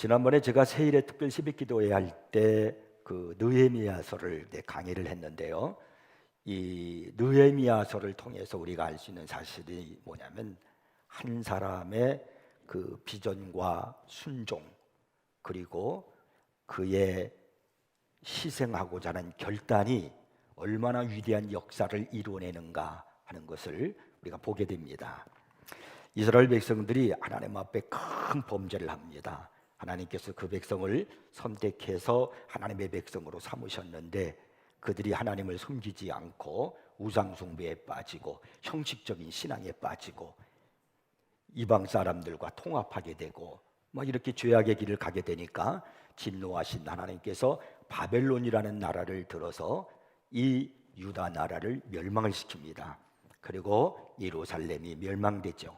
지난번에 제가 세일의 특별 새벽기도회 할 때 그 느헤미야서를 강의를 했는데요. 이 느헤미야서를 통해서 우리가 알 수 있는 사실이 뭐냐면 한 사람의 그 비전과 순종, 그리고 그의 희생하고자 하는 결단이 얼마나 위대한 역사를 이루어내는가 하는 것을 우리가 보게 됩니다. 이스라엘 백성들이 하나님 앞에 큰 범죄를 합니다. 하나님께서 그 백성을 선택해서 하나님의 백성으로 삼으셨는데 그들이 하나님을 섬기지 않고 우상 숭배에 빠지고 형식적인 신앙에 빠지고 이방 사람들과 통합하게 되고 이렇게 죄악의 길을 가게 되니까 진노하신 하나님께서 바벨론이라는 나라를 들어서 이 유다 나라를 멸망을 시킵니다. 그리고 예루살렘이 멸망되죠.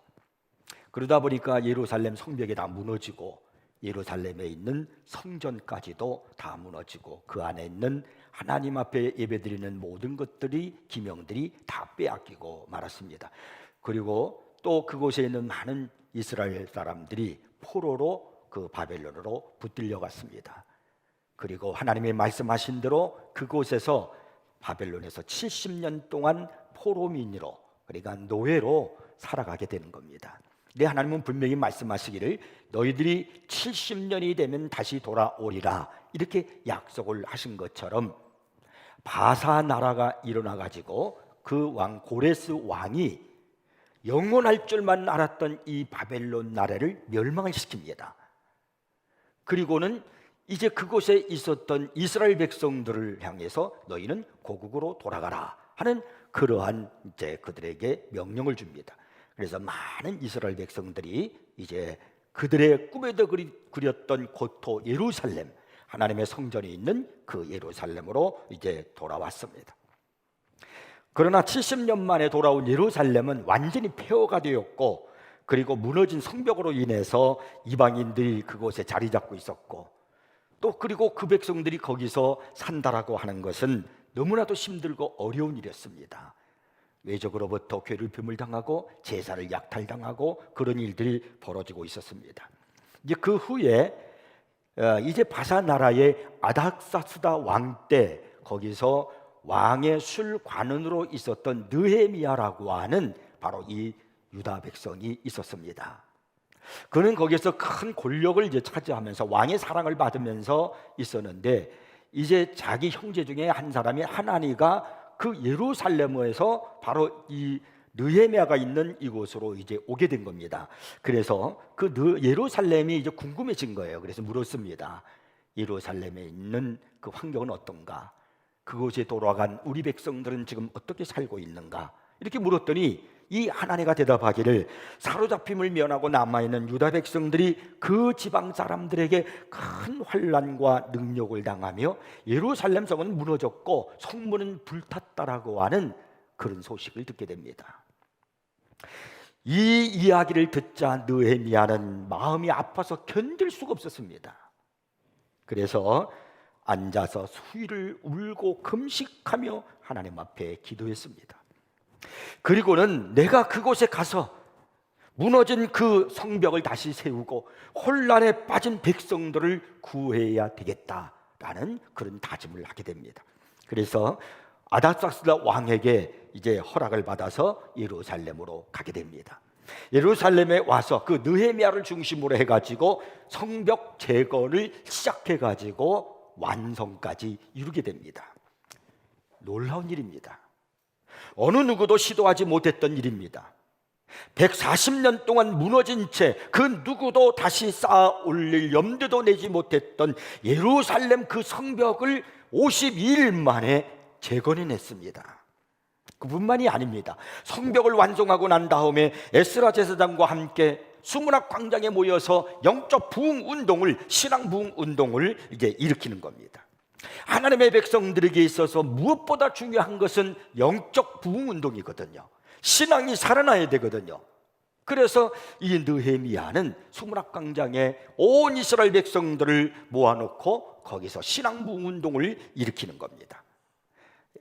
그러다 보니까 예루살렘 성벽이 다 무너지고 예루살렘에 있는 성전까지도 다 무너지고 그 안에 있는 하나님 앞에 예배드리는 모든 것들이 기명들이 다 빼앗기고 말았습니다. 그리고 또 그곳에 있는 많은 이스라엘 사람들이 포로로 그 바벨론으로 붙들려 갔습니다. 그리고 하나님의 말씀하신 대로 그곳에서 바벨론에서 70년 동안 포로민으로, 그러니까 노예로 살아가게 되는 겁니다. 근데 하나님은 분명히 말씀하시기를 너희들이 70년이 되면 다시 돌아오리라 이렇게 약속을 하신 것처럼 바사 나라가 일어나 가지고 그 왕 고레스 왕이 영원할 줄만 알았던 이 바벨론 나라를 멸망을 시킵니다. 그리고는 이제 그곳에 있었던 이스라엘 백성들을 향해서 너희는 고국으로 돌아가라 하는 그러한 이제 그들에게 명령을 줍니다. 그래서 많은 이스라엘 백성들이 이제 그들의 꿈에도 그렸던 고토 예루살렘, 하나님의 성전이 있는 그 예루살렘으로 이제 돌아왔습니다. 그러나 70년 만에 돌아온 예루살렘은 완전히 폐허가 되었고, 그리고 무너진 성벽으로 인해서 이방인들이 그곳에 자리 잡고 있었고, 또 그리고 그 백성들이 거기서 산다라고 하는 것은 너무나도 힘들고 어려운 일이었습니다. 외적으로부터 괴롭힘을 당하고 제사를 약탈당하고 그런 일들이 벌어지고 있었습니다. 이제 그 후에 이제 바사 나라의 아닥사스다 왕 때 거기서 왕의 술관원으로 있었던 느헤미야라고 하는 바로 이 유다 백성이 있었습니다. 그는 거기서 큰 권력을 이제 차지하면서 왕의 사랑을 받으면서 있었는데, 이제 자기 형제 중에 한 사람이 하나니가 그 예루살렘에서 바로 이 느헤미야가 있는 이곳으로 이제 오게 된 겁니다. 그래서 그 예루살렘이 이제 궁금해진 거예요. 그래서 물었습니다. 예루살렘에 있는 그 환경은 어떤가? 그곳에 돌아간 우리 백성들은 지금 어떻게 살고 있는가? 이렇게 물었더니 이 하나니가 대답하기를 사로잡힘을 면하고 남아있는 유다 백성들이 그 지방 사람들에게 큰 환난과 능욕을 당하며 예루살렘 성은 무너졌고 성문은 불탔다라고 하는 그런 소식을 듣게 됩니다. 이 이야기를 듣자 느헤미야는 마음이 아파서 견딜 수가 없었습니다. 그래서 앉아서 수위를 울고 금식하며 하나님 앞에 기도했습니다. 그리고는 내가 그곳에 가서 무너진 그 성벽을 다시 세우고 혼란에 빠진 백성들을 구해야 되겠다라는 그런 다짐을 하게 됩니다. 그래서 아닥사스다 왕에게 이제 허락을 받아서 예루살렘으로 가게 됩니다. 예루살렘에 와서 그 느헤미야를 중심으로 해가지고 성벽 재건을 시작해가지고 완성까지 이루게 됩니다. 놀라운 일입니다. 어느 누구도 시도하지 못했던 일입니다. 140년 동안 무너진 채 그 누구도 다시 쌓아 올릴 염두도 내지 못했던 예루살렘 그 성벽을 52일 만에 재건해냈습니다. 그뿐만이 아닙니다. 성벽을 완성하고 난 다음에 에스라 제사장과 함께 수문학 광장에 모여서 영적 부흥 운동을, 신앙 부흥 운동을 이제 일으키는 겁니다. 하나님의 백성들에게 있어서 무엇보다 중요한 것은 영적 부흥 운동이거든요. 신앙이 살아나야 되거든요. 그래서 이 느헤미야는 수문학 광장에 온 이스라엘 백성들을 모아놓고 거기서 신앙 부흥 운동을 일으키는 겁니다.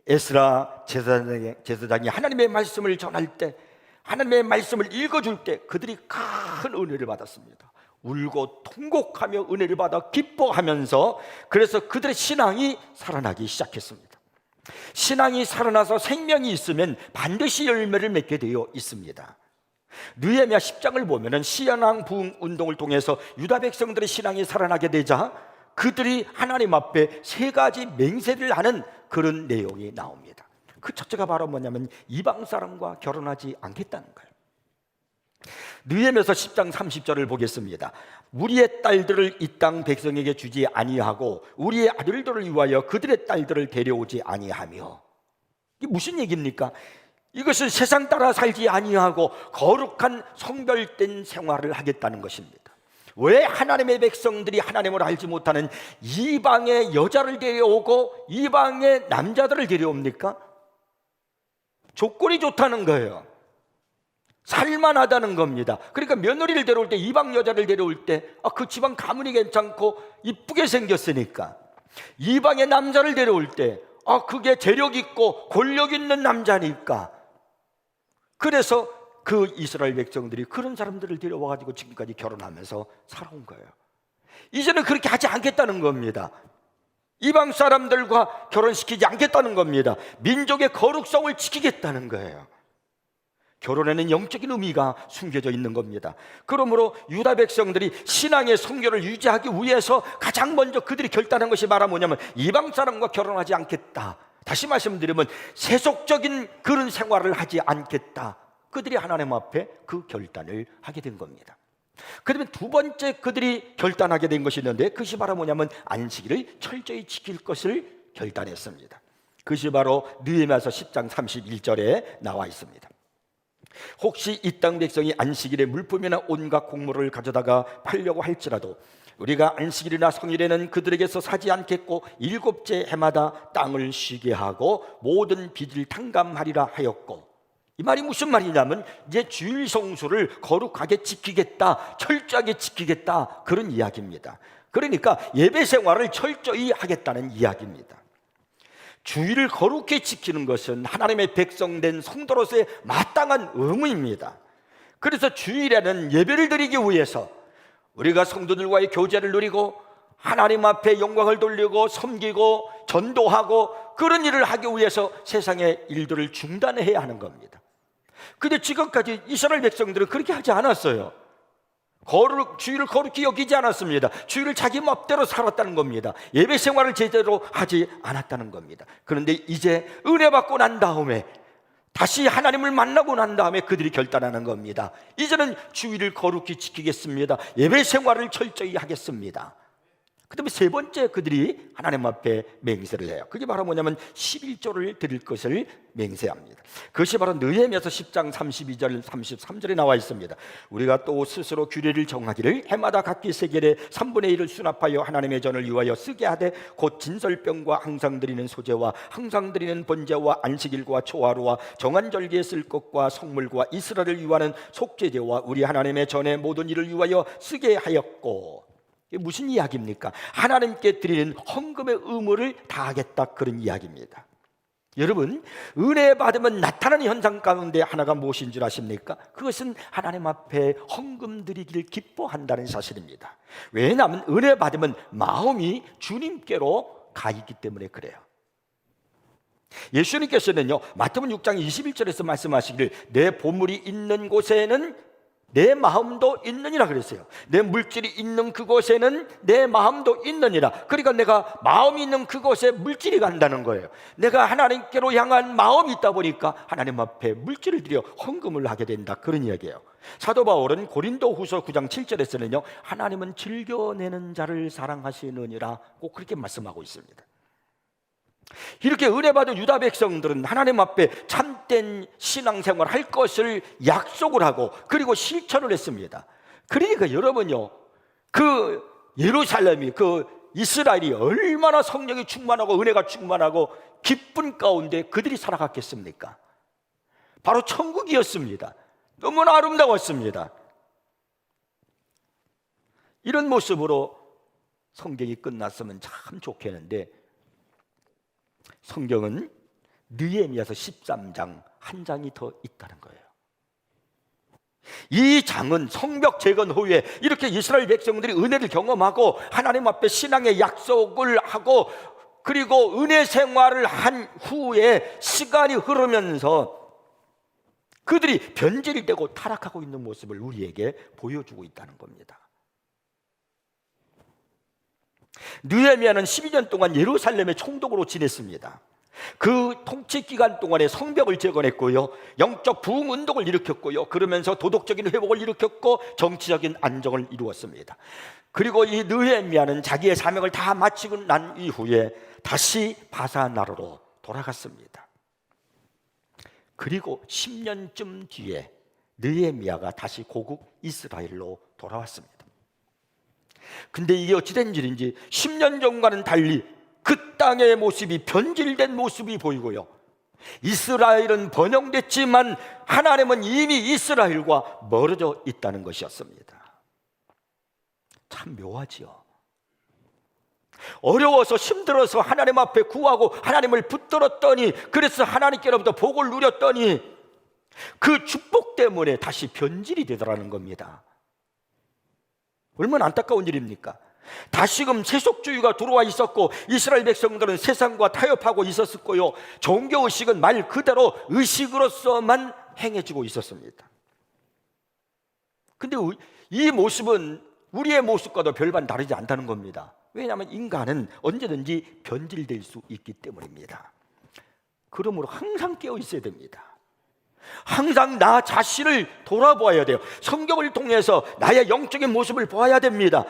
에스라 제사장이 하나님의 말씀을 전할 때, 하나님의 말씀을 읽어줄 때 그들이 큰 은혜를 받았습니다. 울고 통곡하며 은혜를 받아 기뻐하면서, 그래서 그들의 신앙이 살아나기 시작했습니다. 신앙이 살아나서 생명이 있으면 반드시 열매를 맺게 되어 있습니다. 느헤미야 10장을 보면은 신앙 부흥 운동을 통해서 유다 백성들의 신앙이 살아나게 되자 그들이 하나님 앞에 세 가지 맹세를 하는 그런 내용이 나옵니다. 그 첫째가 바로 뭐냐면 이방 사람과 결혼하지 않겠다는 거예요. 느헤미야서 10장 30절을 보겠습니다. 우리의 딸들을 이 땅 백성에게 주지 아니하고 우리의 아들들을 위하여 그들의 딸들을 데려오지 아니하며. 이게 무슨 얘기입니까? 이것은 세상 따라 살지 아니하고 거룩한 성별된 생활을 하겠다는 것입니다. 왜 하나님의 백성들이 하나님을 알지 못하는 이방의 여자를 데려오고 이방의 남자들을 데려옵니까? 조건이 좋다는 거예요. 살만하다는 겁니다. 그러니까 며느리를 데려올 때, 이방 여자를 데려올 때 그 집안 가문이 괜찮고 이쁘게 생겼으니까, 이방의 남자를 데려올 때 그게 재력 있고 권력 있는 남자니까, 그래서 그 이스라엘 백성들이 그런 사람들을 데려와가지고 지금까지 결혼하면서 살아온 거예요. 이제는 그렇게 하지 않겠다는 겁니다. 이방 사람들과 결혼시키지 않겠다는 겁니다. 민족의 거룩성을 지키겠다는 거예요. 결혼에는 영적인 의미가 숨겨져 있는 겁니다. 그러므로 유다 백성들이 신앙의 성결을 유지하기 위해서 가장 먼저 그들이 결단한 것이 바로 뭐냐면 이방 사람과 결혼하지 않겠다. 다시 말씀드리면 세속적인 그런 생활을 하지 않겠다. 그들이 하나님 앞에 그 결단을 하게 된 겁니다. 그러면 두 번째 그들이 결단하게 된 것이 있는데, 그것이 바로 뭐냐면 안식일을 철저히 지킬 것을 결단했습니다. 그것이 바로 느헤미야서 10장 31절에 나와 있습니다. 혹시 이 땅 백성이 안식일에 물품이나 온갖 곡물을 가져다가 팔려고 할지라도 우리가 안식일이나 성일에는 그들에게서 사지 않겠고 일곱째 해마다 땅을 쉬게 하고 모든 빚을 탕감하리라 하였고. 이 말이 무슨 말이냐면 이제 주일 성수를 거룩하게 지키겠다, 철저하게 지키겠다, 그런 이야기입니다. 그러니까 예배 생활을 철저히 하겠다는 이야기입니다. 주일을 거룩히 지키는 것은 하나님의 백성된 성도로서의 마땅한 의무입니다. 그래서 주일에는 예배를 드리기 위해서 우리가 성도들과의 교제를 누리고 하나님 앞에 영광을 돌리고 섬기고 전도하고 그런 일을 하기 위해서 세상의 일들을 중단해야 하는 겁니다. 근데 지금까지 이스라엘 백성들은 그렇게 하지 않았어요. 주일을 거룩히 여기지 않았습니다. 주일을 자기 멋대로 살았다는 겁니다. 예배 생활을 제대로 하지 않았다는 겁니다. 그런데 이제 은혜 받고 난 다음에, 다시 하나님을 만나고 난 다음에 그들이 결단하는 겁니다. 이제는 주일을 거룩히 지키겠습니다. 예배 생활을 철저히 하겠습니다. 그 다음에 세 번째 그들이 하나님 앞에 맹세를 해요. 그게 바로 뭐냐면 11조를 드릴 것을 맹세합니다. 그것이 바로 느헤미야서 10장 32절 33절에 나와 있습니다. 우리가 또 스스로 규례를 정하기를 해마다 각기 세겔의 3분의 1을 수납하여 하나님의 전을 위하여 쓰게 하되 곧 진설병과 항상 드리는 소제와 항상 드리는 번제와 안식일과 초하루와 정한 절기에 쓸 것과 성물과 이스라엘을 위하는 속죄제와 우리 하나님의 전의 모든 일을 위하여 쓰게 하였고. 이게 무슨 이야기입니까? 하나님께 드리는 헌금의 의무를 다하겠다, 그런 이야기입니다. 여러분, 은혜 받으면 나타나는 현상 가운데 하나가 무엇인 줄 아십니까? 그것은 하나님 앞에 헌금 드리기를 기뻐한다는 사실입니다. 왜냐하면 은혜 받으면 마음이 주님께로 가 있기 때문에 그래요. 예수님께서는요, 마태복음 6장 21절에서 말씀하시기를 내 보물이 있는 곳에는 내 마음도 있느니라 그랬어요. 내 물질이 있는 그곳에는 내 마음도 있느니라. 그러니까 내가 마음이 있는 그곳에 물질이 간다는 거예요. 내가 하나님께로 향한 마음이 있다 보니까 하나님 앞에 물질을 드려 헌금을 하게 된다, 그런 이야기예요. 사도 바울은 고린도후서 9장 7절에서는요, 하나님은 즐겨내는 자를 사랑하시느니라 꼭 그렇게 말씀하고 있습니다. 이렇게 은혜 받은 유다 백성들은 하나님 앞에 참된 신앙생활 할 것을 약속을 하고 그리고 실천을 했습니다. 그러니까 여러분요, 그 예루살렘이, 그 이스라엘이 얼마나 성령이 충만하고 은혜가 충만하고 기쁜 가운데 그들이 살아갔겠습니까? 바로 천국이었습니다. 너무나 아름다웠습니다. 이런 모습으로 성경이 끝났으면 참 좋겠는데, 성경은 느헤미야서 13장 한 장이 더 있다는 거예요. 이 장은 성벽 재건 후에 이렇게 이스라엘 백성들이 은혜를 경험하고 하나님 앞에 신앙의 약속을 하고 그리고 은혜 생활을 한 후에 시간이 흐르면서 그들이 변질되고 타락하고 있는 모습을 우리에게 보여주고 있다는 겁니다. 느헤미야는 12년 동안 예루살렘의 총독으로 지냈습니다. 그 통치 기간 동안에 성벽을 재건했고요, 영적 부흥 운동을 일으켰고요, 그러면서 도덕적인 회복을 일으켰고 정치적인 안정을 이루었습니다. 그리고 이 느헤미야는 자기의 사명을 다 마치고 난 이후에 다시 바사 나라로 돌아갔습니다. 그리고 10년쯤 뒤에 느헤미야가 다시 고국 이스라엘로 돌아왔습니다. 근데 이게 어찌된 일인지 10년 전과는 달리 그 땅의 모습이 변질된 모습이 보이고요, 이스라엘은 번영됐지만 하나님은 이미 이스라엘과 멀어져 있다는 것이었습니다. 참 묘하지요. 어려워서 힘들어서 하나님 앞에 구하고 하나님을 붙들었더니, 그래서 하나님께로부터 복을 누렸더니 그 축복 때문에 다시 변질이 되더라는 겁니다. 얼마나 안타까운 일입니까? 다시금 세속주의가 들어와 있었고 이스라엘 백성들은 세상과 타협하고 있었고요, 종교의식은 말 그대로 의식으로서만 행해지고 있었습니다. 근데 이 모습은 우리의 모습과도 별반 다르지 않다는 겁니다. 왜냐하면 인간은 언제든지 변질될 수 있기 때문입니다. 그러므로 항상 깨어 있어야 됩니다. 항상 나 자신을 돌아보아야 돼요. 성경을 통해서 나의 영적인 모습을 보아야 됩니다.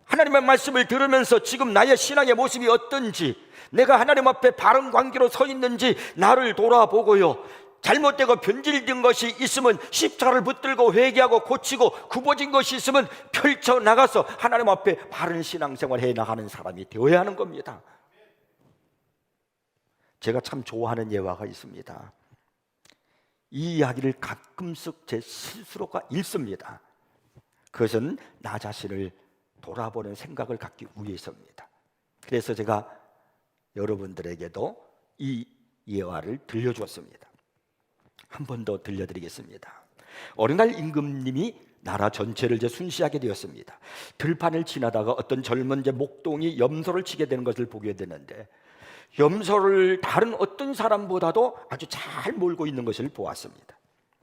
하나님의 말씀을 들으면서 지금 나의 신앙의 모습이 어떤지, 내가 하나님 앞에 바른 관계로 서 있는지 나를 돌아보고요, 잘못되고 변질된 것이 있으면 십자가를 붙들고 회개하고 고치고, 굽어진 것이 있으면 펼쳐나가서 하나님 앞에 바른 신앙생활 해나가는 사람이 되어야 하는 겁니다. 제가 참 좋아하는 예화가 있습니다. 이 이야기를 가끔씩 제 스스로가 읽습니다. 그것은 나 자신을 돌아보는 생각을 갖기 위해서입니다. 그래서 제가 여러분들에게도 이 예화를 들려주었습니다. 한 번 더 들려드리겠습니다. 어느 날 임금님이 나라 전체를 순시하게 되었습니다. 들판을 지나다가 어떤 젊은 목동이 염소를 치게 되는 것을 보게 되는데, 염소를 다른 어떤 사람보다도 아주 잘 몰고 있는 것을 보았습니다.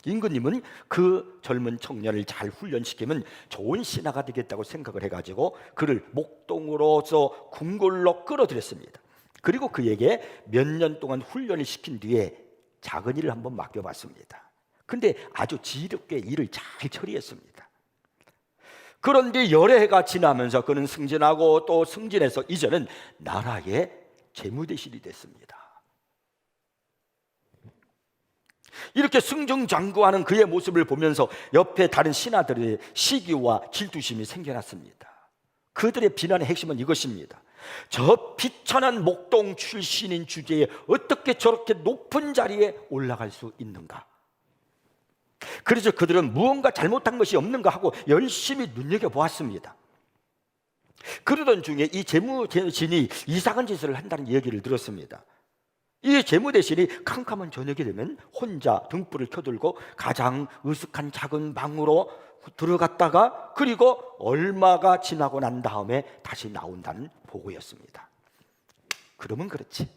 임금님은 그 젊은 청년을 잘 훈련시키면 좋은 신하가 되겠다고 생각을 해가지고 그를 목동으로서 궁궐로 끌어들였습니다. 그리고 그에게 몇 년 동안 훈련을 시킨 뒤에 작은 일을 한번 맡겨봤습니다. 근데 아주 지혜롭게 일을 잘 처리했습니다. 그런데 여러 해가 지나면서 그는 승진하고 또 승진해서 이제는 나라의 재무대실이 됐습니다. 이렇게 승승장구하는 그의 모습을 보면서 옆에 다른 신하들의 시기와 질투심이 생겨났습니다. 그들의 비난의 핵심은 이것입니다. 저 비천한 목동 출신인 주제에 어떻게 저렇게 높은 자리에 올라갈 수 있는가? 그래서 그들은 무언가 잘못한 것이 없는가 하고 열심히 눈여겨보았습니다. 그러던 중에 이 재무대신이 이상한 짓을 한다는 얘기를 들었습니다. 이 재무대신이 캄캄한 저녁이 되면 혼자 등불을 켜들고 가장 으슥한 작은 방으로 들어갔다가 그리고 얼마가 지나고 난 다음에 다시 나온다는 보고였습니다. 그러면 그렇지,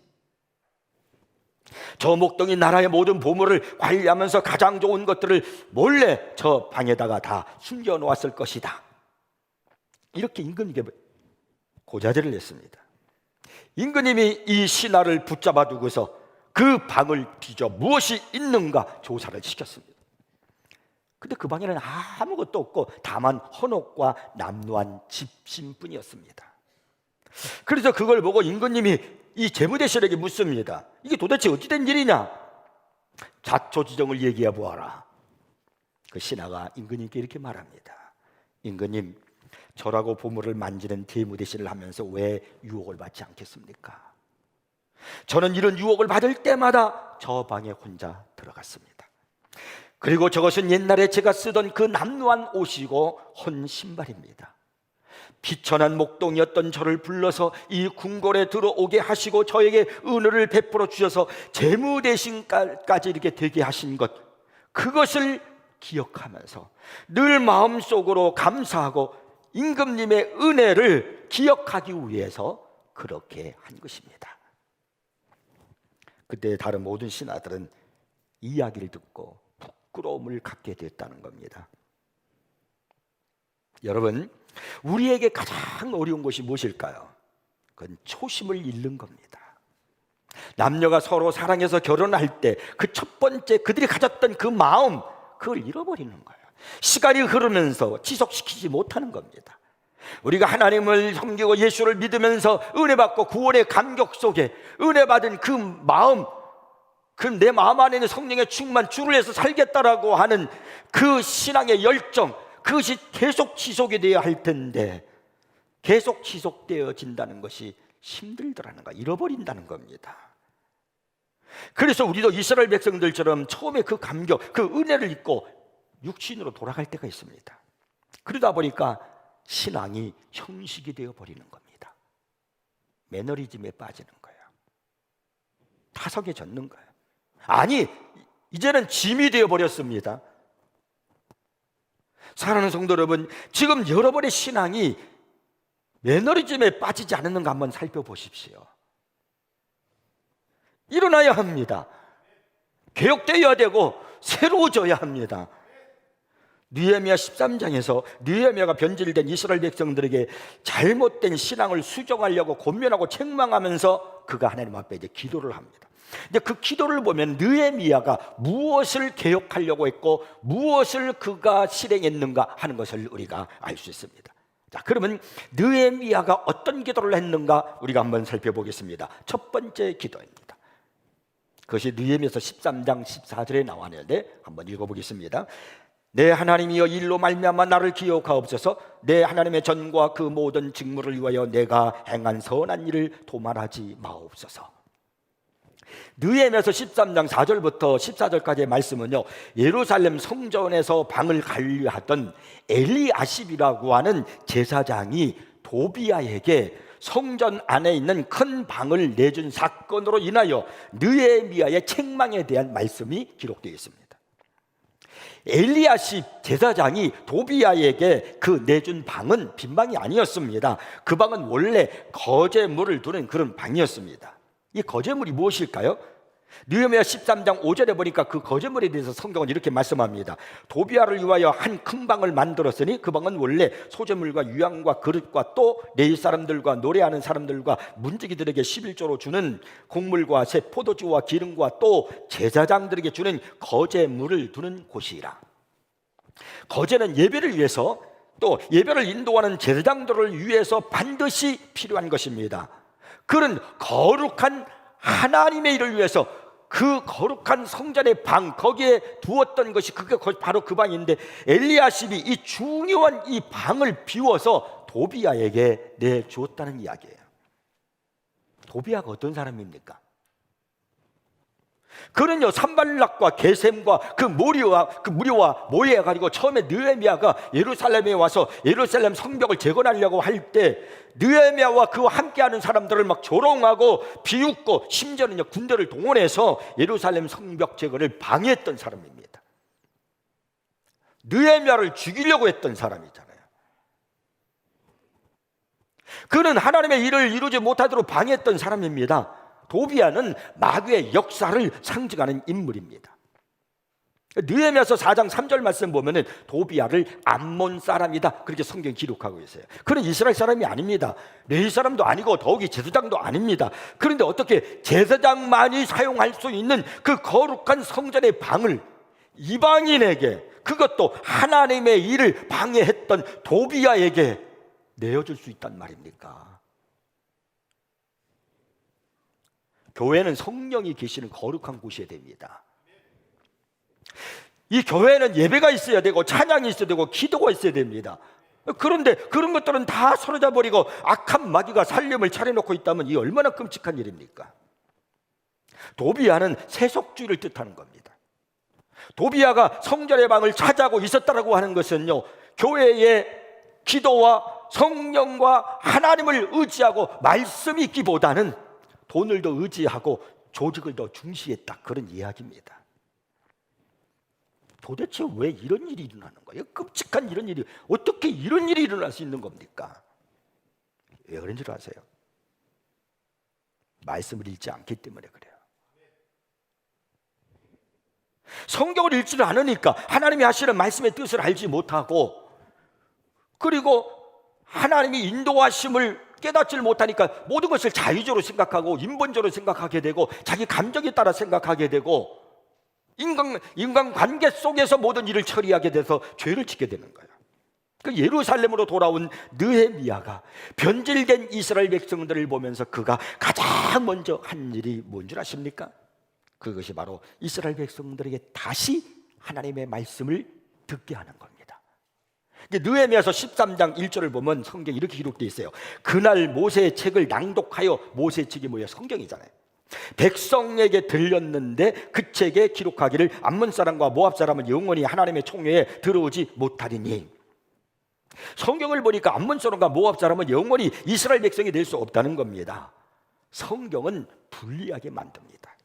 저 목동이 나라의 모든 보물을 관리하면서 가장 좋은 것들을 몰래 저 방에다가 다 숨겨놓았을 것이다, 이렇게 임금님께 고자질을 했습니다. 임금님이 이 신하를 붙잡아 두고서 그 방을 뒤져 무엇이 있는가 조사를 시켰습니다. 근데 그 방에는 아무것도 없고 다만 헌옷과 남루한 집신뿐이었습니다. 그래서 그걸 보고 임금님이 이 재무대신에게 묻습니다. 이게 도대체 어찌된 일이냐? 자초지종을 얘기해 보아라. 그 신하가 임금님께 이렇게 말합니다. 임금님, 저라고 보물을 만지는 재무대신을 하면서 왜 유혹을 받지 않겠습니까? 저는 이런 유혹을 받을 때마다 저 방에 혼자 들어갔습니다. 그리고 저것은 옛날에 제가 쓰던 그 남루한 옷이고 헌 신발입니다. 비천한 목동이었던 저를 불러서 이 궁궐에 들어오게 하시고 저에게 은혜를 베풀어 주셔서 재무대신까지 이렇게 되게 하신 것, 그것을 기억하면서 늘 마음속으로 감사하고 임금님의 은혜를 기억하기 위해서 그렇게 한 것입니다. 그때 다른 모든 신하들은 이야기를 듣고 부끄러움을 갖게 됐다는 겁니다. 여러분, 우리에게 가장 어려운 것이 무엇일까요? 그건 초심을 잃는 겁니다. 남녀가 서로 사랑해서 결혼할 때 그 첫 번째 그들이 가졌던 그 마음, 그걸 잃어버리는 거예요. 시간이 흐르면서 지속시키지 못하는 겁니다. 우리가 하나님을 섬기고 예수를 믿으면서 은혜 받고 구원의 감격 속에 은혜 받은 그 마음, 그 내 마음 안에 있는 성령의 충만, 주를 위해서 살겠다라고 하는 그 신앙의 열정, 그것이 계속 지속이 되어야 할 텐데 계속 지속되어진다는 것이 힘들더라는 거, 잃어버린다는 겁니다. 그래서 우리도 이스라엘 백성들처럼 처음에 그 감격, 그 은혜를 잊고 육신으로 돌아갈 때가 있습니다. 그러다 보니까 신앙이 형식이 되어버리는 겁니다. 매너리즘에 빠지는 거예요. 타성에 젖는 거예요. 아니, 이제는 짐이 되어버렸습니다. 사랑하는 성도 여러분, 지금 여러분의 신앙이 매너리즘에 빠지지 않았는가 한번 살펴보십시오. 일어나야 합니다. 개혁되어야 되고 새로워져야 합니다. 느헤미야 13장에서 느헤미야가 변질된 이스라엘 백성들에게 잘못된 신앙을 수정하려고 권면하고 책망하면서 그가 하나님 앞에 이제 기도를 합니다. 근데 그 기도를 보면 느헤미야가 무엇을 개혁하려고 했고 무엇을 그가 실행했는가 하는 것을 우리가 알 수 있습니다. 자, 그러면 느헤미야가 어떤 기도를 했는가 우리가 한번 살펴보겠습니다. 첫 번째 기도입니다. 그것이 느헤미야서 13장 14절에 나왔는데 한번 읽어보겠습니다. 내 하나님이여, 일로 말미암아 나를 기억하옵소서. 내 하나님의 전과 그 모든 직무를 위하여 내가 행한 선한 일을 도말하지 마옵소서. 느헤미야서 13장 4절부터 14절까지의 말씀은요, 예루살렘 성전에서 방을 관리하던 엘리아십이라고 하는 제사장이 도비야에게 성전 안에 있는 큰 방을 내준 사건으로 인하여 느헤미야의 책망에 대한 말씀이 기록되어 있습니다. 엘리야십 제사장이 도비야에게 그 내준 방은 빈방이 아니었습니다. 그 방은 원래 거제물을 두는 그런 방이었습니다. 이 거제물이 무엇일까요? 느헤미야 13장 5절에 보니까 그 거제물에 대해서 성경은 이렇게 말씀합니다. 도비야를 위하여 한 큰 방을 만들었으니 그 방은 원래 소재물과 유향과 그릇과 또 레위 사람들과 노래하는 사람들과 문지기들에게 11조로 주는 곡물과 새 포도주와 기름과 또 제사장들에게 주는 거제물을 두는 곳이라. 거제는 예배를 위해서 또 예배를 인도하는 제사장들을 위해서 반드시 필요한 것입니다. 그런 거룩한 하나님의 일을 위해서 그 거룩한 성전의 방, 거기에 두었던 것이 그게 바로 그 방인데, 엘리야십이 이 중요한 이 방을 비워서 도비야에게 내주었다는 이야기예요. 도비야가 어떤 사람입니까? 그는요, 산발락과 게셈과 그 무리와 모여가지고 처음에 느헤미야가 예루살렘에 와서 예루살렘 성벽을 재건하려고 할 때 느헤미야와 그와 함께하는 사람들을 막 조롱하고 비웃고 심지어는 군대를 동원해서 예루살렘 성벽 재건을 방해했던 사람입니다. 느헤미야를 죽이려고 했던 사람이잖아요. 그는 하나님의 일을 이루지 못하도록 방해했던 사람입니다. 도비야는 마귀의 역사를 상징하는 인물입니다. 느헤미야서 4장 3절 말씀 보면은 도비야를 암몬 사람이다, 그렇게 성경이 기록하고 있어요. 그는 이스라엘 사람이 아닙니다. 레위 사람도 아니고 더욱이 제사장도 아닙니다. 그런데 어떻게 제사장만이 사용할 수 있는 그 거룩한 성전의 방을 이방인에게, 그것도 하나님의 일을 방해했던 도비야에게 내어줄 수 있단 말입니까? 교회는 성령이 계시는 거룩한 곳이어야 됩니다. 이 교회는 예배가 있어야 되고 찬양이 있어야 되고 기도가 있어야 됩니다. 그런데 그런 것들은 다 사로잡아 버리고 악한 마귀가 살림을 차려놓고 있다면 이 얼마나 끔찍한 일입니까? 도비야는 세속주의를 뜻하는 겁니다. 도비야가 성전의 방을 차지하고 있었다라고 하는 것은요, 교회의 기도와 성령과 하나님을 의지하고 말씀이 있기보다는 돈을 더 의지하고 조직을 더 중시했다, 그런 이야기입니다. 도대체 왜 이런 일이 일어나는 거예요? 끔찍한 이런 일이 어떻게 이런 일이 일어날 수 있는 겁니까? 왜 그런 줄 아세요? 말씀을 읽지 않기 때문에 그래요. 성경을 읽지를 않으니까 하나님이 하시는 말씀의 뜻을 알지 못하고, 그리고 하나님이 인도하심을 깨닫지를 못하니까 모든 것을 자의적으로 생각하고 인본적으로 생각하게 되고 자기 감정에 따라 생각하게 되고 인간관계 속에서 모든 일을 처리하게 돼서 죄를 짓게 되는 거예요. 그 예루살렘으로 돌아온 느헤미야가 변질된 이스라엘 백성들을 보면서 그가 가장 먼저 한 일이 뭔 줄 아십니까? 그것이 바로 이스라엘 백성들에게 다시 하나님의 말씀을 듣게 하는 겁니다. 느헤미야서 13장 1절을 보면 성경에 이렇게 기록되어 있어요. 그날 모세의 책을 낭독하여, 모세의 책이 뭐예요? 성경이잖아요. 백성에게 들렸는데 그 책에 기록하기를 암몬 사람과 모압 사람은 영원히 하나님의 총회에 들어오지 못하리니. 성경을 보니까 암몬 사람과 모압 사람은 영원히 이스라엘 백성이 될 수 없다는 겁니다. 성경은 불리하게 만듭니다.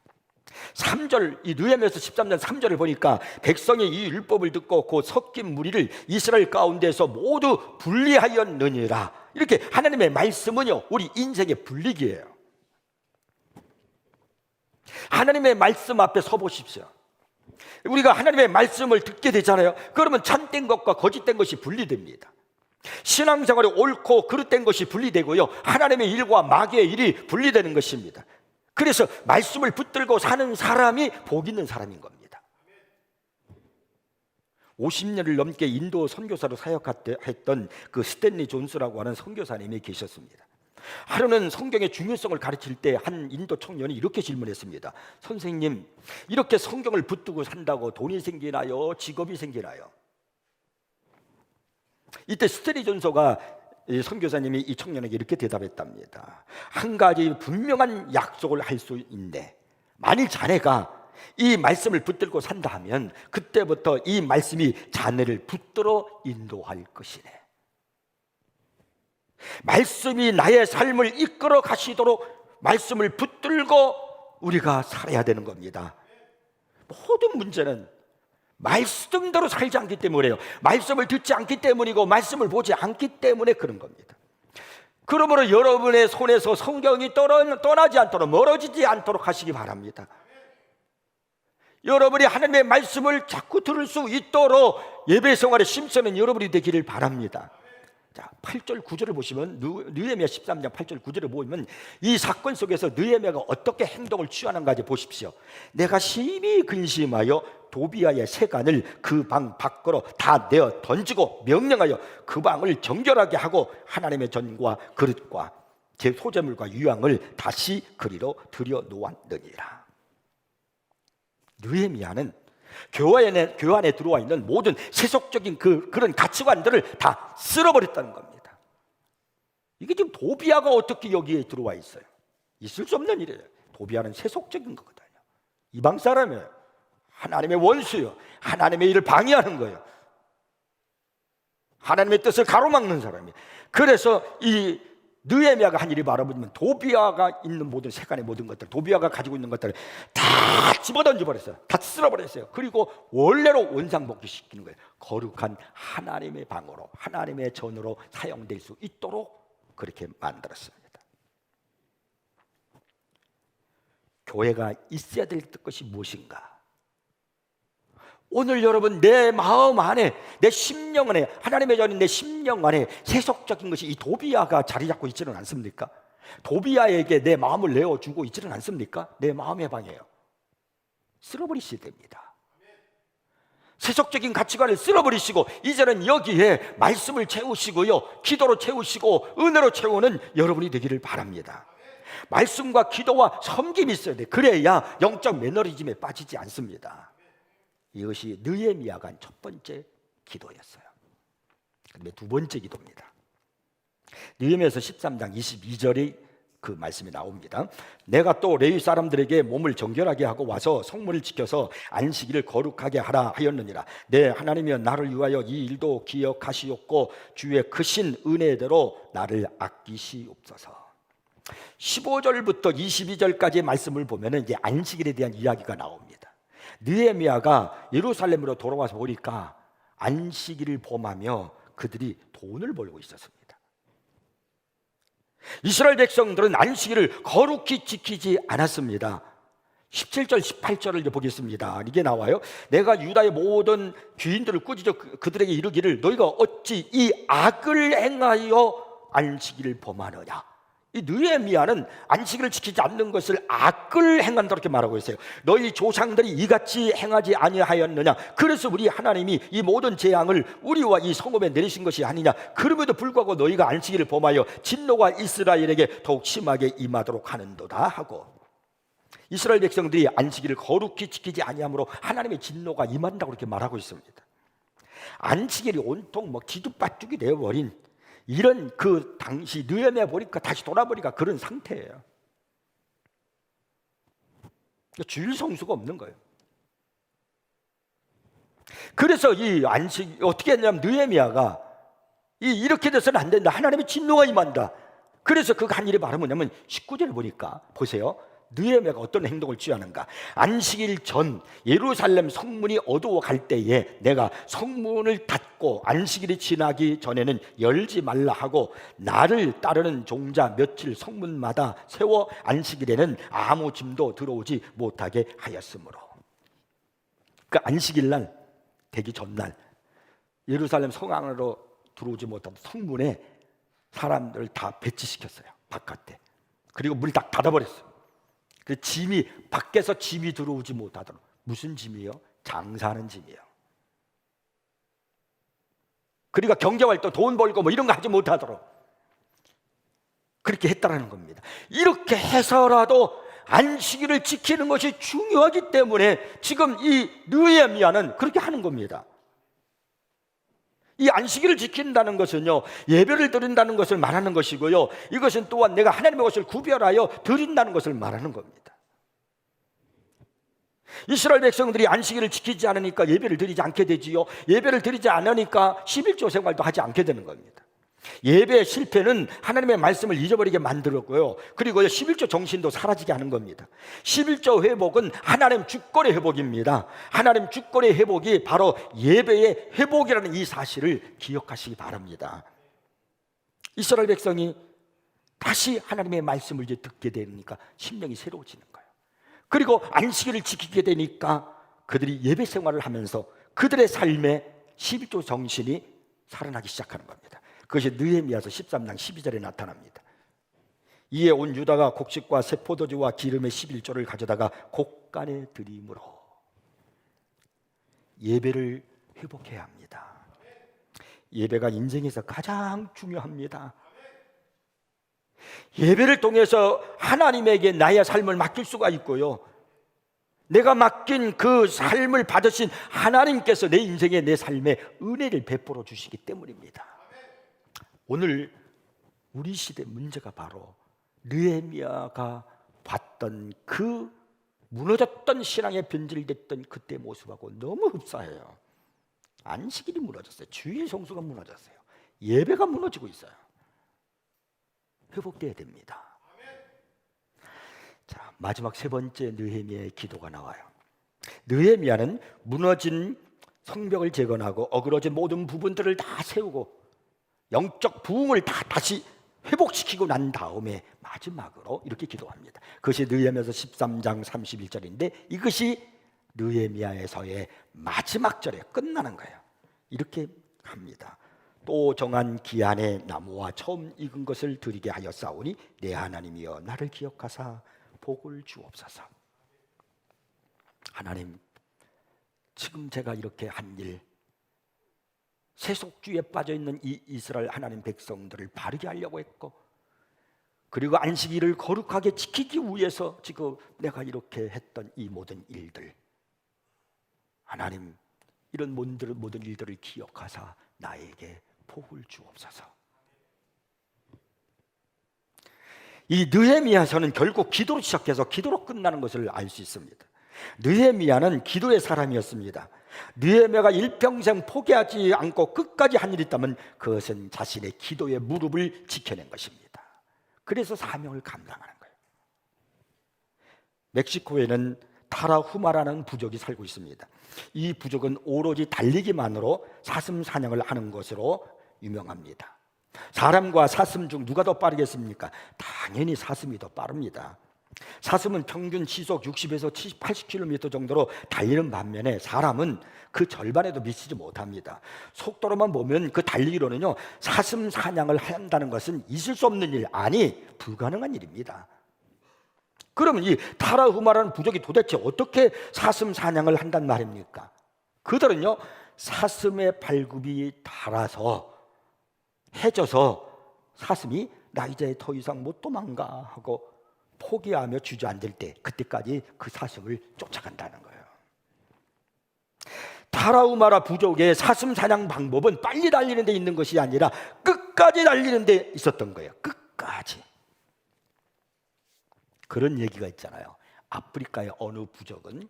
3절, 이 느헤미야서 13장 3절을 보니까 백성이 이 율법을 듣고 그 섞인 무리를 이스라엘 가운데서 모두 분리하였느니라. 이렇게 하나님의 말씀은요, 우리 인생의 분리기예요. 하나님의 말씀 앞에 서 보십시오. 우리가 하나님의 말씀을 듣게 되잖아요. 그러면 참된 것과 거짓된 것이 분리됩니다. 신앙생활이 옳고 그릇된 것이 분리되고요, 하나님의 일과 마귀의 일이 분리되는 것입니다. 그래서 말씀을 붙들고 사는 사람이 복 있는 사람인 겁니다. 50년을 넘게 인도 선교사로 사역했던 그 스탠리 존스라고 하는 선교사님이 계셨습니다. 하루는 성경의 중요성을 가르칠 때 한 인도 청년이 이렇게 질문했습니다. 선생님, 이렇게 성경을 붙들고 산다고 돈이 생기나요? 직업이 생기나요? 이때 스탠리 존스가, 선교사님이 이 청년에게 이렇게 대답했답니다. 한 가지 분명한 약속을 할 수 있네. 만일 자네가 이 말씀을 붙들고 산다 하면 그때부터 이 말씀이 자네를 붙들어 인도할 것이네. 말씀이 나의 삶을 이끌어 가시도록 말씀을 붙들고 우리가 살아야 되는 겁니다. 모든 문제는 말씀대로 살지 않기 때문에요. 말씀을 듣지 않기 때문이고 말씀을 보지 않기 때문에 그런 겁니다. 그러므로 여러분의 손에서 성경이 떠나지 않도록, 멀어지지 않도록 하시기 바랍니다. 여러분이 하나님의 말씀을 자꾸 들을 수 있도록 예배 생활에 힘쓰는 여러분이 되기를 바랍니다. 자, 8절 9절을 보시면, 느헤미야 13장 8절 9절을 보면 이 사건 속에서 느헤미야가 어떻게 행동을 취하는가 보십시오. 내가 심히 근심하여 도비아의 세간을 그 방 밖으로 다 내어 던지고 명령하여 그 방을 정결하게 하고 하나님의 전과 그릇과 제 소재물과 유향을 다시 그리로 들여 놓았느니라. 느헤미야는 교회 안에 들어와 있는 모든 세속적인 그런 가치관들을 다 쓸어버렸다는 겁니다. 이게 지금 도비아가 어떻게 여기에 들어와 있어요? 있을 수 없는 일이에요. 도비아는 세속적인 거거든요. 이방 사람이에요. 하나님의 원수예요. 하나님의 일을 방해하는 거예요. 하나님의 뜻을 가로막는 사람이에요. 그래서 이 느헤미야가 한 일이 바라보면 도비아가 있는 모든 세간의 모든 것들, 도비아가 가지고 있는 것들을 다 집어던져 버렸어요. 다 쓸어버렸어요. 그리고 원래로 원상복귀시키는 거예요. 거룩한 하나님의 방으로, 하나님의 전으로 사용될 수 있도록 그렇게 만들었습니다. 교회가 있어야 될 것이 무엇인가? 오늘 여러분, 내 마음 안에, 내 심령 안에, 하나님의 전인 내 심령 안에 세속적인 것이 이 도비아가 자리 잡고 있지는 않습니까? 도비아에게 내 마음을 내어주고 있지는 않습니까? 내 마음의 방이에요. 쓸어버리셔야 됩니다. 세속적인 가치관을 쓸어버리시고 이제는 여기에 말씀을 채우시고요, 기도로 채우시고 은혜로 채우는 여러분이 되기를 바랍니다. 말씀과 기도와 섬김이 있어야 돼. 그래야 영적 매너리즘에 빠지지 않습니다. 이것이 느헤미야가 한 첫 번째 기도였어요. 그다음에 두 번째 기도입니다. 느헤미야서 13장 22절에 그 말씀이 나옵니다. 내가 또 레위 사람들에게 몸을 정결하게 하고 와서 성문을 지켜서 안식일을 거룩하게 하라 하였느니라. 내 하나님이여, 나를 위하여 이 일도 기억하시옵고 주의 크신 은혜대로 나를 아끼시옵소서. 15절부터 22절까지의 말씀을 보면 이제 안식일에 대한 이야기가 나옵니다. 느헤미야가 예루살렘으로 돌아와서 보니까 안식일을 범하며 그들이 돈을 벌고 있었습니다. 이스라엘 백성들은 안식일을 거룩히 지키지 않았습니다. 17절 18절을 보겠습니다. 이게 나와요. 내가 유다의 모든 귀인들을 꾸짖어 그들에게 이르기를 너희가 어찌 이 악을 행하여 안식일을 범하느냐. 이 느헤미야는 안식일을 지키지 않는 것을 악을 행한다 이렇게 말하고 있어요. 너희 조상들이 이같이 행하지 아니하였느냐. 그래서 우리 하나님이 이 모든 재앙을 우리와 이 성읍에 내리신 것이 아니냐. 그럼에도 불구하고 너희가 안식일을 범하여 진노가 이스라엘에게 더욱 심하게 임하도록 하는도다 하고, 이스라엘 백성들이 안식일을 거룩히 지키지 아니하므로 하나님의 진노가 임한다고 그렇게 말하고 있습니다. 안식일이 온통 뒤죽박죽이 되어버린 이런 그 당시 느헤미야 보니까 다시 돌아보니까 그런 상태예요. 주일 성수가 없는 거예요. 그래서 이 안식 어떻게 했냐면 느헤미야가 이렇게 돼서는 안 된다. 하나님의 진노가 임한다. 그래서 그 한 일이 바로 뭐냐면 19절에 보니까 보세요. 느헤미야가 어떤 행동을 취하는가. 안식일 전 예루살렘 성문이 어두워갈 때에 내가 성문을 닫고 안식일이 지나기 전에는 열지 말라 하고 나를 따르는 종자 며칠 성문마다 세워 안식일에는 아무 짐도 들어오지 못하게 하였으므로. 그 안식일날 되기 전날 예루살렘 성 안으로 들어오지 못한 성문에 사람들을 다 배치시켰어요. 바깥에. 그리고 문을 딱 닫아버렸어요. 그 짐이 밖에서 짐이 들어오지 못하도록. 무슨 짐이요? 장사하는 짐이요. 그러니까 경제활동 돈 벌고 이런 거 하지 못하도록 그렇게 했다라는 겁니다. 이렇게 해서라도 안식일을 지키는 것이 중요하기 때문에 지금 이 느헤미야는 그렇게 하는 겁니다. 이 안식일을 지킨다는 것은요, 예배를 드린다는 것을 말하는 것이고요, 이것은 또한 내가 하나님의 것을 구별하여 드린다는 것을 말하는 겁니다. 이스라엘 백성들이 안식일을 지키지 않으니까 예배를 드리지 않게 되지요. 예배를 드리지 않으니까 11조 생활도 하지 않게 되는 겁니다. 예배의 실패는 하나님의 말씀을 잊어버리게 만들었고요, 그리고 11조 정신도 사라지게 하는 겁니다. 11조 회복은 하나님 주권의 회복입니다. 하나님 주권의 회복이 바로 예배의 회복이라는 이 사실을 기억하시기 바랍니다. 이스라엘 백성이 다시 하나님의 말씀을 이제 듣게 되니까 심령이 새로워지는 거예요. 그리고 안식일을 지키게 되니까 그들이 예배 생활을 하면서 그들의 삶에 11조 정신이 살아나기 시작하는 겁니다. 그것이 느헤미야서 13장 12절에 나타납니다. 이에 온 유다가 곡식과 새 포도주와 기름의 11조를 가져다가 곡간에 드림으로. 예배를 회복해야 합니다. 예배가 인생에서 가장 중요합니다. 예배를 통해서 하나님에게 나의 삶을 맡길 수가 있고요, 내가 맡긴 그 삶을 받으신 하나님께서 내 인생에 내 삶에 은혜를 베풀어 주시기 때문입니다. 오늘 우리 시대 문제가 바로 느헤미야가 봤던 그 무너졌던 신앙에 변질됐던 그때 모습하고 너무 흡사해요. 안식일이 무너졌어요. 주일 성수가 무너졌어요. 예배가 무너지고 있어요. 회복돼야 됩니다. 자, 마지막 세 번째 느헤미야의 기도가 나와요. 느헤미야는 무너진 성벽을 재건하고 어그러진 모든 부분들을 다 세우고 영적 부흥을 다시 회복시키고 난 다음에 마지막으로 이렇게 기도합니다. 그것이 느헤미야서 13장 31절인데 이것이 느헤미야에서의 마지막 절에 끝나는 거예요. 이렇게 합니다. 또 정한 기한에 나무와 처음 익은 것을 드리게 하였사오니 내 하나님이여 나를 기억하사 복을 주옵소서. 하나님, 지금 제가 이렇게 한 일, 세속주의에 빠져있는 이 이스라엘 하나님 백성들을 바르게 하려고 했고, 그리고 안식일을 거룩하게 지키기 위해서 지금 내가 이렇게 했던 이 모든 일들, 하나님 이런 모든 일들을 기억하사 나에게 복을 주옵소서. 이 느헤미야서는 결국 기도로 시작해서 기도로 끝나는 것을 알 수 있습니다. 느헤미야는 기도의 사람이었습니다. 느헤미야가 일평생 포기하지 않고 끝까지 한 일이 있다면 그것은 자신의 기도의 무릎을 지켜낸 것입니다. 그래서 사명을 감당하는 거예요. 멕시코에는 타라후마라는 부족이 살고 있습니다. 이 부족은 오로지 달리기만으로 사슴 사냥을 하는 것으로 유명합니다. 사람과 사슴 중 누가 더 빠르겠습니까? 당연히 사슴이 더 빠릅니다. 사슴은 평균 시속 60에서 80km 정도로 달리는 반면에 사람은 그 절반에도 미치지 못합니다. 속도로만 보면 그 달리기로는요, 사슴 사냥을 한다는 것은 있을 수 없는 일, 아니 불가능한 일입니다. 그러면 이 타라후마라는 부족이 도대체 어떻게 사슴 사냥을 한단 말입니까? 그들은요, 사슴의 발굽이 닳아서 해져서 사슴이 나 이제 더 이상 못 도망가 하고 포기하며 주저앉을 때, 그때까지 그 사슴을 쫓아간다는 거예요. 타라후마라 부족의 사슴 사냥 방법은 빨리 달리는 데 있는 것이 아니라 끝까지 달리는 데 있었던 거예요. 끝까지. 그런 얘기가 있잖아요. 아프리카의 어느 부족은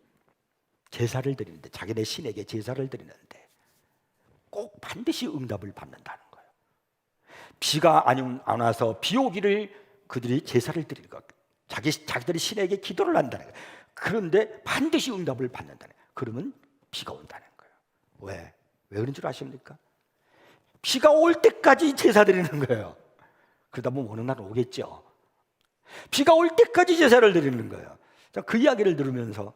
제사를 드리는데, 자기네 신에게 제사를 드리는데 꼭 반드시 응답을 받는다는 거예요. 비가 안 와서 비 오기를 그들이 제사를 드리는 거예요. 자기들이 신에게 기도를 한다는 거예요. 그런데 반드시 응답을 받는다는 거예요. 그러면 비가 온다는 거예요. 왜 그런 줄 아십니까? 비가 올 때까지 제사 드리는 거예요. 그러다 보면 어느 날 오겠죠. 비가 올 때까지 제사를 드리는 거예요. 그 이야기를 들으면서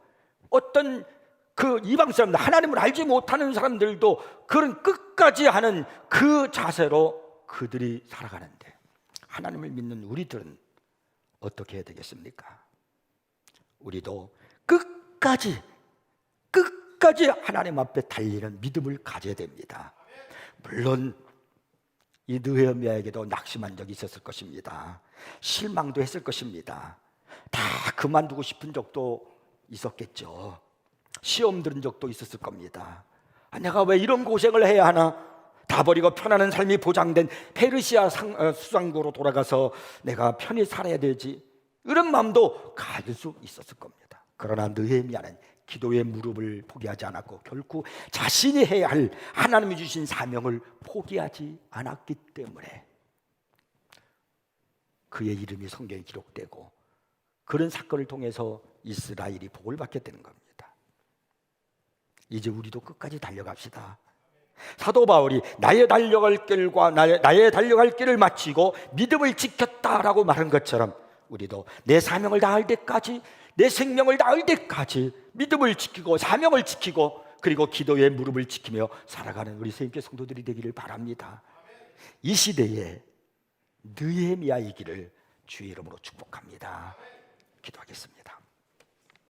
어떤 그 이방 사람들, 하나님을 알지 못하는 사람들도 그런 끝까지 하는 그 자세로 그들이 살아가는데, 하나님을 믿는 우리들은 어떻게 해야 되겠습니까? 우리도 끝까지 하나님 앞에 달리는 믿음을 가져야 됩니다. 물론 이 느헤미야에게도 낙심한 적이 있었을 것입니다. 실망도 했을 것입니다. 다 그만두고 싶은 적도 있었겠죠. 시험 들은 적도 있었을 겁니다. 내가 왜 이런 고생을 해야 하나? 다 버리고 편안한 삶이 보장된 페르시아 수상국으로 돌아가서 내가 편히 살아야 되지, 이런 마음도 가질 수 있었을 겁니다. 그러나 느헤미야는 기도의 무릎을 포기하지 않았고 결국 자신이 해야 할 하나님이 주신 사명을 포기하지 않았기 때문에 그의 이름이 성경에 기록되고, 그런 사건을 통해서 이스라엘이 복을 받게 되는 겁니다. 이제 우리도 끝까지 달려갑시다. 사도 바울이 나의 달려갈 길을 마치고 믿음을 지켰다라고 말한 것처럼, 우리도 내 사명을 다할 때까지, 내 생명을 다할 때까지 믿음을 지키고 사명을 지키고, 그리고 기도의 무릎을 지키며 살아가는 우리 새임교 성도들이 되기를 바랍니다. 이 시대에 느헤미야이기를 주의 이름으로 축복합니다. 기도하겠습니다.